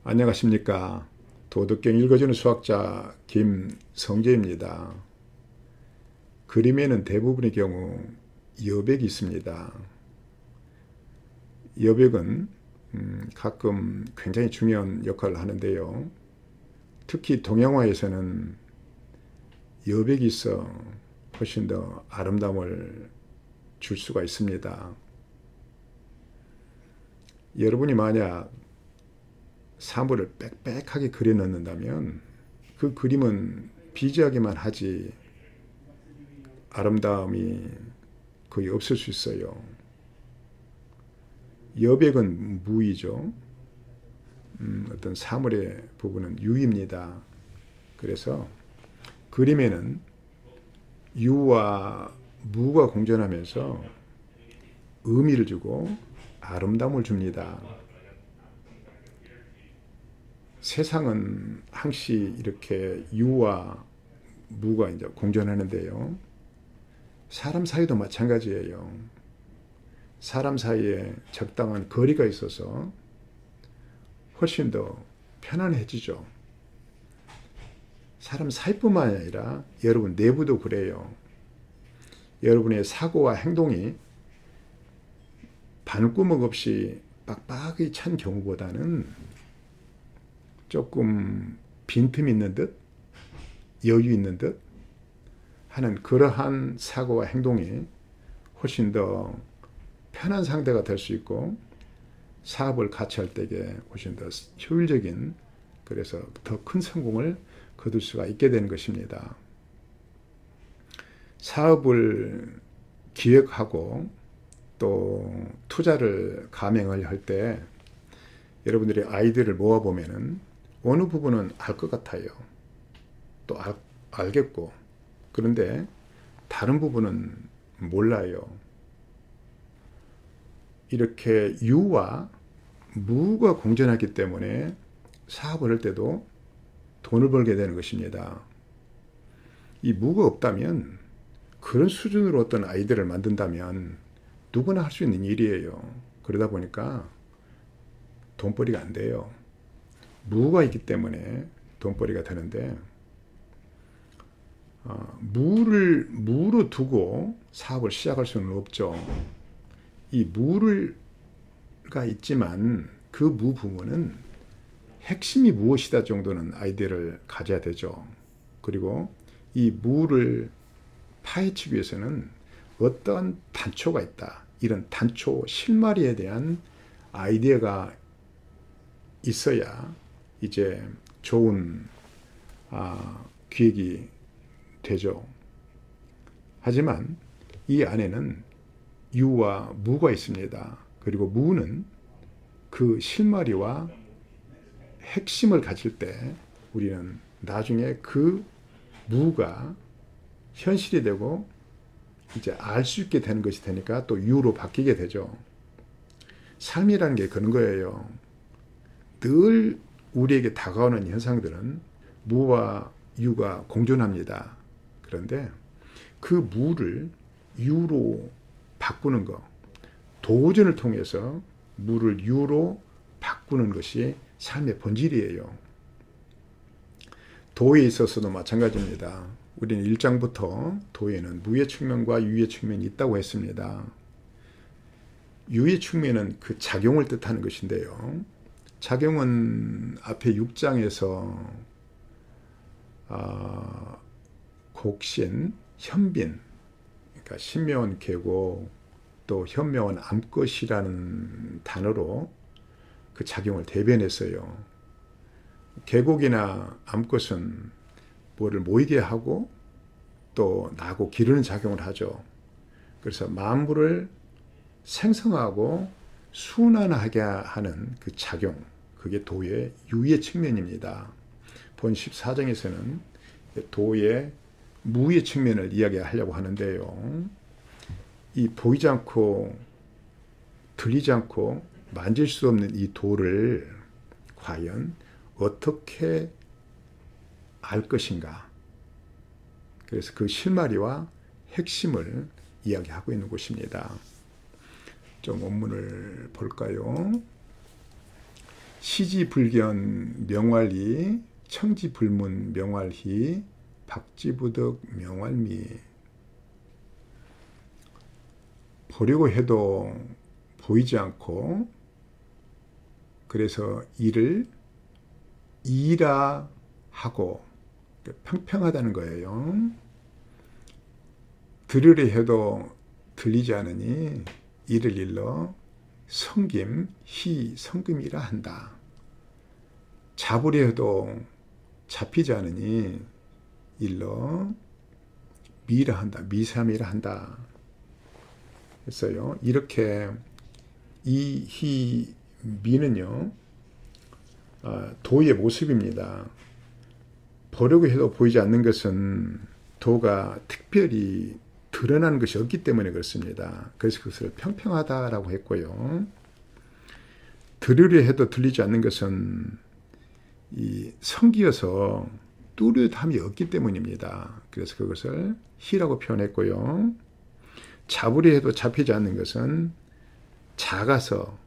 안녕하십니까. 도덕경 읽어주는 수학자 김성재입니다. 그림에는 대부분의 경우 여백이 있습니다. 여백은 가끔 굉장히 중요한 역할을 하는데요. 특히 동양화에서는 여백이 있어 훨씬 더 아름다움을 줄 수가 있습니다. 여러분이 만약 사물을 빽빽하게 그려 넣는다면 그 그림은 비지하기만 하지 아름다움이 거의 없을 수 있어요. 여백은 무이죠. 어떤 사물의 부분은 유입니다. 그래서 그림에는 유와 무가 공존하면서 의미를 주고 아름다움을 줍니다. 세상은 항시 이렇게 유와 무가 이제 공존하는데요. 사람 사이도 마찬가지예요. 사람 사이에 적당한 거리가 있어서 훨씬 더 편안해지죠. 사람 사이뿐만 아니라 여러분 내부도 그래요. 여러분의 사고와 행동이 바늘구멍 없이 빡빡이 찬 경우보다는 조금 빈틈이 있는 듯 여유 있는 듯 하는 그러한 사고와 행동이 훨씬 더 편한 상대가 될 수 있고 사업을 같이 할 때에 훨씬 더 효율적인 그래서 더 큰 성공을 거둘 수가 있게 되는 것입니다. 사업을 기획하고 또 투자를 감행을 할 때 여러분들이 아이디어를 모아보면은 어느 부분은 알 것 같아요. 또 알겠고 그런데 다른 부분은 몰라요. 이렇게 유와 무가 공존하기 때문에 사업을 할 때도 돈을 벌게 되는 것입니다. 이 무가 없다면 그런 수준으로 어떤 아이디어를 만든다면 누구나 할 수 있는 일이에요. 그러다 보니까 돈벌이가 안 돼요. 무가 있기 때문에 돈벌이가 되는데 무로 두고 사업을 시작할 수는 없죠. 이 무가 있지만 그 무 부분은 핵심이 무엇이다 정도는 아이디어를 가져야 되죠. 그리고 이 무를 파헤치기 위해서는 어떤 단초가 있다. 이런 단초 실마리에 대한 아이디어가 있어야 이제 좋은 기획이 되죠. 하지만 이 안에는 유와 무가 있습니다. 그리고 무는 그 실마리와 핵심을 가질 때 우리는 나중에 그 무가 현실이 되고 이제 알 수 있게 되는 것이 되니까 또 유로 바뀌게 되죠. 삶이라는 게 그런 거예요. 늘 우리에게 다가오는 현상들은 무와 유가 공존합니다. 그런데 그 무를 유로 바꾸는 것, 도전을 통해서 무를 유로 바꾸는 것이 삶의 본질이에요. 도에 있어서도 마찬가지입니다. 우리는 1장부터 도에는 무의 측면과 유의 측면이 있다고 했습니다. 유의 측면은 그 작용을 뜻하는 것인데요. 작용은 앞에 6장에서 곡신, 현빈, 그러니까 신묘한 계곡, 또 현묘한 암것이라는 단어로 그 작용을 대변했어요. 계곡이나 암것은 뭐를 모이게 하고 또 나고 기르는 작용을 하죠. 그래서 만물을 생성하고 순환하게 하는 그 작용, 그게 도의 유의 측면입니다. 본 14장에서는 도의 무의 측면을 이야기하려고 하는데요. 이 보이지 않고 들리지 않고 만질 수 없는 이 도를 과연 어떻게 알 것인가. 그래서 그 실마리와 핵심을 이야기하고 있는 곳입니다. 좀 원문을 볼까요? 시지불견 명활히 청지불문 명활히 박지부덕 명활미. 보려고 해도 보이지 않고 그래서 이를 이라 하고 평평하다는 거예요. 들으려 해도 들리지 않으니 이를 일러 성김 희 성금이라 한다. 잡으려 해도 잡히지 않으니 일러 미라 한다. 미삼이라 한다. 했어요. 이렇게 이, 희, 미는요, 도의 모습입니다. 보려고 해도 보이지 않는 것은 도가 특별히 드러나는 것이 없기 때문에 그렇습니다. 그래서 그것을 평평하다라고 했고요. 들으려 해도 들리지 않는 것은 이 성기여서 뚜렷함이 없기 때문입니다. 그래서 그것을 희라고 표현했고요. 잡으려 해도 잡히지 않는 것은 작아서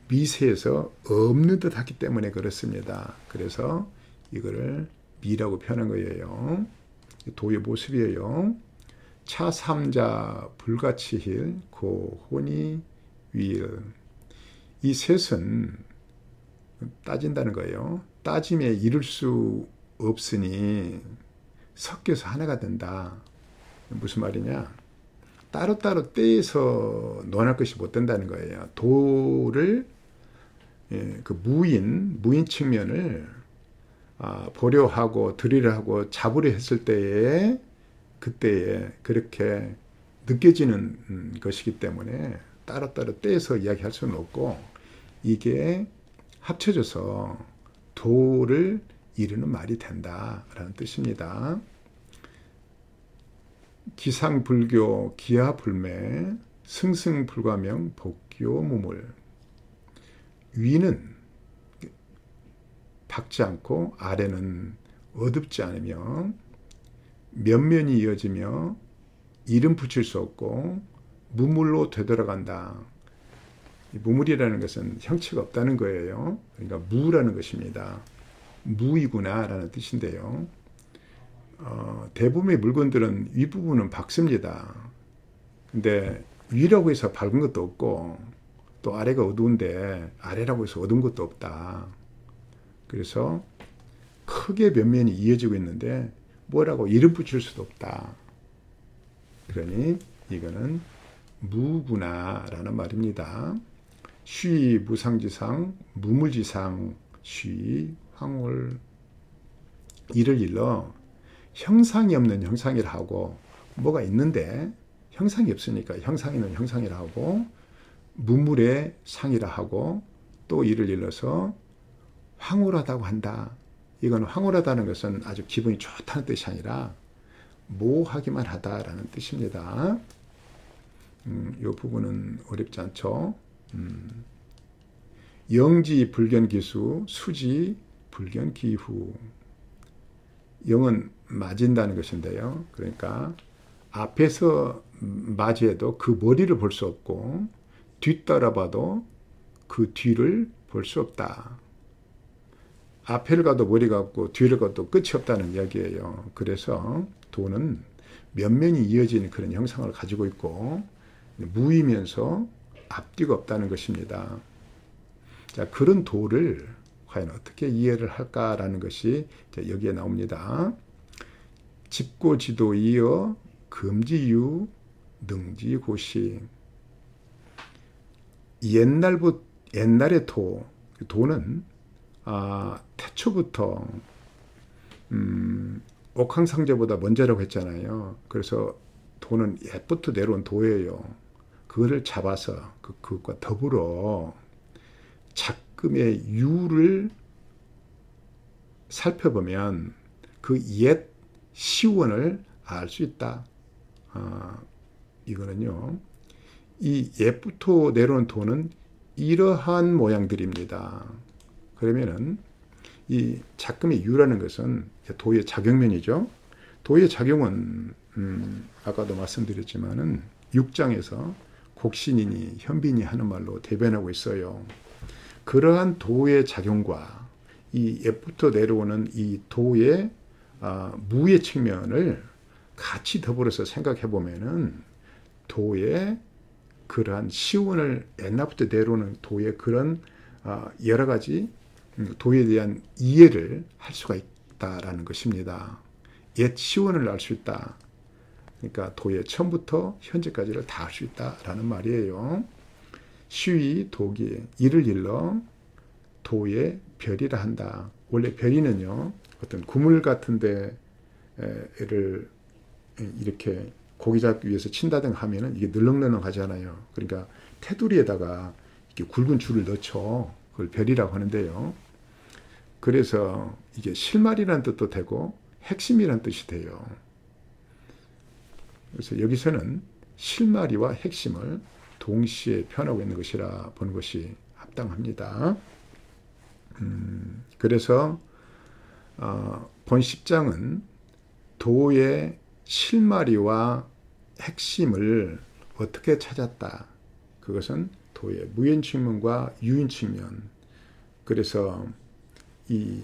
미세해서 없는 듯 하기 때문에 그렇습니다. 그래서 이거를 미라고 표현한 거예요. 도의 모습이에요. 차삼자 불가치힐 고혼이 위일. 이 셋은 따진다는 거예요. 따짐에 이룰 수 없으니 섞여서 하나가 된다. 무슨 말이냐? 따로따로 떼서 논할 것이 못 된다는 거예요. 도를 그 무인 측면을 보려 하고 들으려 하고 잡으려 했을 때에 그때에 그렇게 느껴지는 것이기 때문에 따로따로 떼서 이야기할 수는 없고 이게 합쳐져서 도를 이루는 말이 된다라는 뜻입니다. 기상불교 기하불매 승승불가명 복교무물. 위는 박지 않고 아래는 어둡지 않으며 면면이 이어지며 이름 붙일 수 없고 무물로 되돌아간다. 무물이라는 것은 형체가 없다는 거예요. 그러니까 무라는 것입니다. 무이구나 라는 뜻인데요. 대부분의 물건들은 윗부분은 밝습니다. 근데 위라고 해서 밝은 것도 없고 또 아래가 어두운데 아래라고 해서 어두운 것도 없다. 그래서 크게 면면이 이어지고 있는데 뭐라고 이름 붙일 수도 없다. 그러니 이거는 무구나 라는 말입니다. 쉬 무상지상 무물지상 쉬 황홀. 이를 일러 형상이 없는 형상이라 하고 뭐가 있는데 형상이 없으니까 형상이 있는 형상이라 하고 무물의 상이라 하고 또 이를 일러서 황홀하다고 한다. 이건 황홀하다는 것은 아주 기분이 좋다는 뜻이 아니라 모하기만 하다라는 뜻입니다. 이 부분은 어렵지 않죠. 영지 불견기수 수지 불견기후. 영은 맞은다는 것인데요. 그러니까 앞에서 맞이해도 그 머리를 볼 수 없고 뒤따라봐도 그 뒤를 볼 수 없다. 앞을 가도 머리가 없고 뒤를 가도 끝이 없다는 이야기예요. 그래서 도는 면면이 이어지는 그런 형상을 가지고 있고 무이면서 앞뒤가 없다는 것입니다. 자, 그런 도를 과연 어떻게 이해를 할까라는 것이 여기에 나옵니다. 집고지도 이어 금지유 능지고시. 옛날의 도는 태초부터 옥황상제보다 먼저라고 했잖아요. 그래서 도는 옛부터 내려온 도예요. 그거를 잡아서 그것과 더불어 작금의 유를 살펴보면 그 옛 시원을 알 수 있다. 이거는요. 이 옛부터 내려온 도는 이러한 모양들입니다. 그러면은 이 작금의 유라는 것은 도의 작용면이죠. 도의 작용은 아까도 말씀드렸지만은 6장에서 곡신이니 현빈이 하는 말로 대변하고 있어요. 그러한 도의 작용과 이 옛부터 내려오는 이 도의 무의 측면을 같이 더불어서 생각해 보면은 도의 그러한 시운을 옛날부터 내려오는 도의 그런 여러 가지 도에 대한 이해를 할 수가 있다라는 것입니다. 옛 시운을 알 수 있다. 그러니까 도의 처음부터 현재까지를 다 알 수 있다라는 말이에요. 시위 도기 이를 일러 도의 별이라 한다. 원래 별이는요 어떤 구물 같은 데를 이렇게 고기 잡기 위해서 친다든가 하면은 이게 늘렁늘렁 하잖아요. 그러니까 테두리에다가 이렇게 굵은 줄을 넣죠. 그걸 별이라고 하는데요. 그래서 이게 실마리라는 뜻도 되고 핵심이라는 뜻이 돼요. 그래서 여기서는 실마리와 핵심을 동시에 표현하고 있는 것이라 보는 것이 합당합니다. 그래서 본 10장은 도의 실마리와 핵심을 어떻게 찾았다. 그것은 도의 무인 측면과 유인 측면. 그래서 이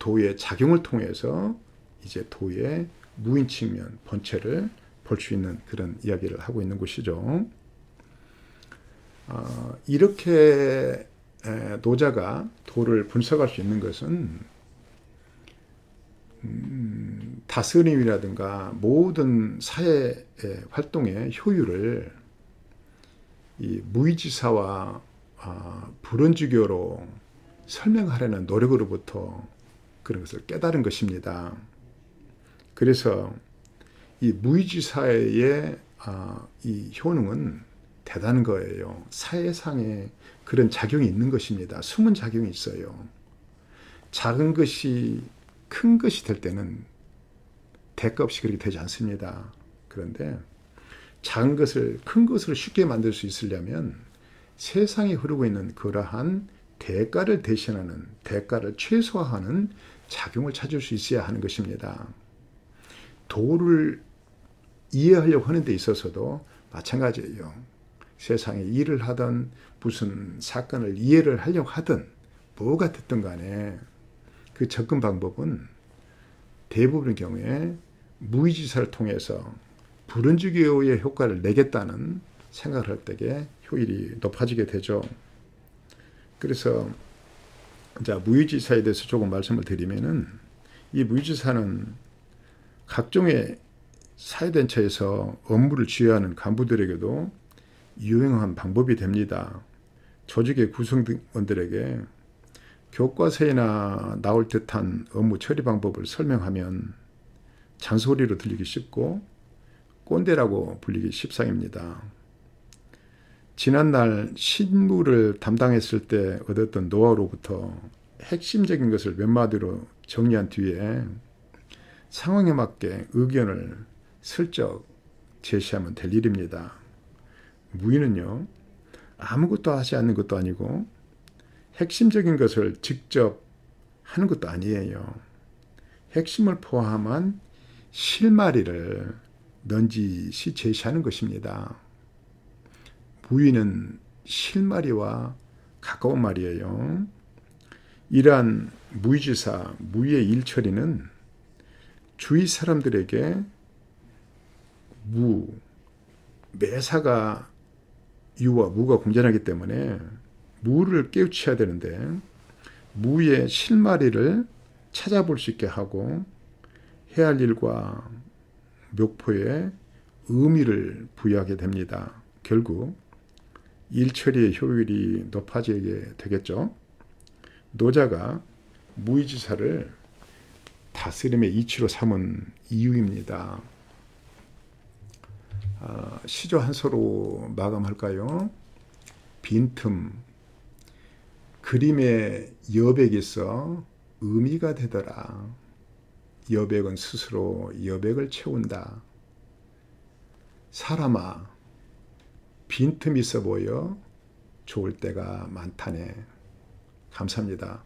도의 작용을 통해서 이제 도의 무인 측면, 본체를 볼 수 있는 그런 이야기를 하고 있는 것이죠. 이렇게 노자가 도를 분석할 수 있는 것은 다스림이라든가 모든 사회 활동의 효율을 이 무의지사와 불언주교로 설명하려는 노력으로부터 그런 것을 깨달은 것입니다. 그래서 이 무의지사의 이 효능은 대단한 거예요. 사회상에 그런 작용이 있는 것입니다. 숨은 작용이 있어요. 작은 것이 큰 것이 될 때는 대가 없이 그렇게 되지 않습니다. 그런데 작은 것을 큰 것으로 쉽게 만들 수 있으려면 세상에 흐르고 있는 그러한 대가를 대신하는, 대가를 최소화하는 작용을 찾을 수 있어야 하는 것입니다. 도를 이해하려고 하는 데 있어서도 마찬가지예요. 세상에 일을 하든 무슨 사건을 이해를 하려고 하든 뭐가 됐든 간에 그 접근 방법은 대부분의 경우에 무의지사를 통해서 불언주교의 효과를 내겠다는 생각을 할 때에 효율이 높아지게 되죠. 그래서 자, 무의지사에 대해서 조금 말씀을 드리면은 이 무의지사는 각종의 사회단체에서 업무를 지휘하는 간부들에게도 유용한 방법이 됩니다. 조직의 구성원들에게 교과서에나 나올 듯한 업무 처리 방법을 설명하면 잔소리로 들리기 쉽고 꼰대라고 불리기 십상입니다. 지난날 신무를 담당했을 때 얻었던 노하우로부터 핵심적인 것을 몇 마디로 정리한 뒤에 상황에 맞게 의견을 슬쩍 제시하면 될 일입니다. 무의는요, 아무것도 하지 않는 것도 아니고 핵심적인 것을 직접 하는 것도 아니에요. 핵심을 포함한 실마리를 넌지시 제시하는 것입니다. 무의는 실마리와 가까운 말이에요. 이러한 무의지사, 무의의 일처리는 주위 사람들에게 매사가 유와 무가 공존하기 때문에 무를 깨우쳐야 되는데 무의 실마리를 찾아볼 수 있게 하고 해야 할 일과 목표에 의미를 부여하게 됩니다. 결국 일처리의 효율이 높아지게 되겠죠. 노자가 무의지사를 다스림의 이치로 삼은 이유입니다. 시조 한 소로 마감할까요? 빈틈, 그림의 여백이 있어 의미가 되더라. 여백은 스스로 여백을 채운다. 사람아, 빈틈이 있어 보여 좋을 때가 많다네. 감사합니다.